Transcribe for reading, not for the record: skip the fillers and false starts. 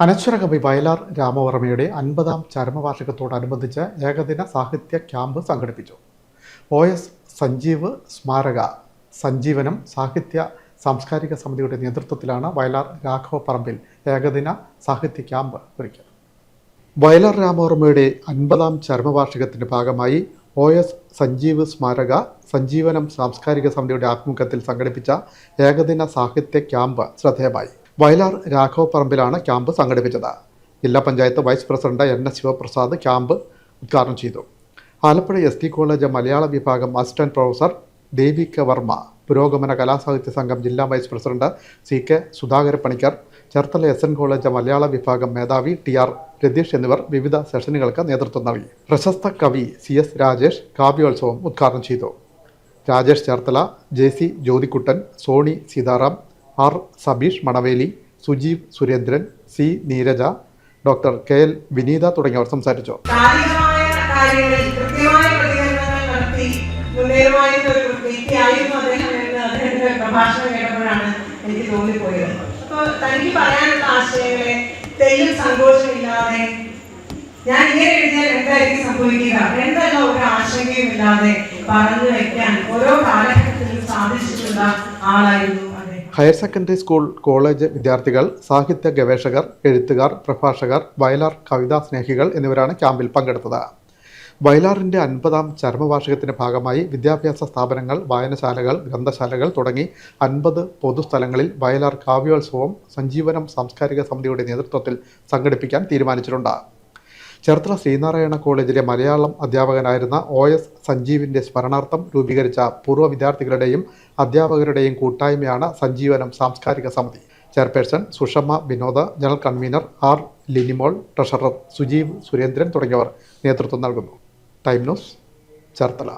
അനശ്വര കവി വയലാർ രാമവർമ്മയുടെ 50-ാം ചരമവാർഷികത്തോടനുബന്ധിച്ച് ഏകദിന സാഹിത്യ ക്യാമ്പ് സംഘടിപ്പിച്ചു. OS സഞ്ജീവ് സ്മാരക സഞ്ജീവനം സാഹിത്യ സാംസ്കാരിക സമിതിയുടെ നേതൃത്വത്തിലാണ് വയലാർ രാഘവപ്പറമ്പിൽ ഏകദിന സാഹിത്യ ക്യാമ്പ് ഒരുക്കിയത്. വയലാർ രാമവർമ്മയുടെ 50-ാം ചരമവാർഷികത്തിന്റെ ഭാഗമായി OS സഞ്ജീവ് സ്മാരക സഞ്ജീവനം സാംസ്കാരിക സമിതിയുടെ ആഭിമുഖ്യത്തിൽ സംഘടിപ്പിച്ച ഏകദിന സാഹിത്യ ക്യാമ്പ് ശ്രദ്ധേയമായി. വയലാർ രാഘവപ്പറമ്പിലാണ് ക്യാമ്പ് സംഘടിപ്പിച്ചത്. ജില്ലാ panchayat vice president NS Sivaprasad camp ഉദ്ഘാടനം ചെയ്തു. ആലപ്പുഴ ST കോളേജ് മലയാള വിഭാഗം അസിസ്റ്റന്റ് പ്രൊഫസർ ദേവിക വർമ്മ, പുരോഗമന കലാസാഹിത്യ സംഘം ജില്ലാ vice president CK Sudhakara Panicker, Cherthala SN college മലയാള വിഭാഗം മേധാവി TR രതീഷ് എന്നിവർ വിവിധ സെഷനുകൾക്ക് നേതൃത്വം നൽകി. പ്രശസ്ത കവി CS രാജേഷ് കാവ്യോത്സവം ഉദ്ഘാടനം ചെയ്തു. Rajesh Cherthala, JC Jyothikuttan, Sony Seetharam, R Sabeesh Manaveli, Sujeev Surendran, C Neeraja, doctor KL Vineetha തുടങ്ങിയവർ സംസാരിച്ചു. എനിക്ക് തോന്നിപ്പോയത് അപ്പോൾ തനിക്ക് പറയാനുള്ള ആശയങ്ങളെ തെല്ലും സങ്കോചമില്ലാതെ ഞാൻ ഇങ്ങനെ എഴുതിയാൽ എന്തായിരിക്കും സംഭവിക്കുക എന്നുള്ള ഒരു ആശങ്കയുമില്ലാതെ പറഞ്ഞു വയ്ക്കാൻ ഓരോ കാലഘട്ടത്തിലും സാധിച്ചിട്ടുള്ള ആളായിരുന്നു. ഹയർ സെക്കൻഡറി സ്കൂൾ, കോളേജ് വിദ്യാർത്ഥികൾ, സാഹിത്യ ഗവേഷകർ, എഴുത്തുകാർ, പ്രഭാഷകർ, വയലാർ കവിതാ സ്നേഹികൾ എന്നിവരാണ് ക്യാമ്പിൽ പങ്കെടുത്തത്. വയലാറിൻ്റെ 50-ാം ചരമവാർഷികത്തിന്റെ ഭാഗമായി വിദ്യാഭ്യാസ സ്ഥാപനങ്ങൾ, വായനശാലകൾ, ഗ്രന്ഥശാലകൾ തുടങ്ങി 50 പൊതുസ്ഥലങ്ങളിൽ വയലാർ കാവ്യോത്സവം സഞ്ജീവനം സാംസ്കാരിക സമിതിയുടെ നേതൃത്വത്തിൽ സംഘടിപ്പിക്കാൻ തീരുമാനിച്ചിട്ടുണ്ട്. ചേർത്തല ശ്രീനാരായണ കോളേജിലെ മലയാളം അധ്യാപകനായിരുന്ന OS സഞ്ജീവിൻ്റെ സ്മരണാർത്ഥം രൂപീകരിച്ച പൂർവ്വ വിദ്യാർത്ഥികളുടെയും അധ്യാപകരുടെയും കൂട്ടായ്മയാണ് സഞ്ജീവനം സാംസ്കാരിക സമിതി. Chairperson Sushma Vinod, general convener R Linimol, treasurer Sujeev Surendran തുടങ്ങിയവർ നേതൃത്വം നൽകുന്നു. Time news, Cherthala.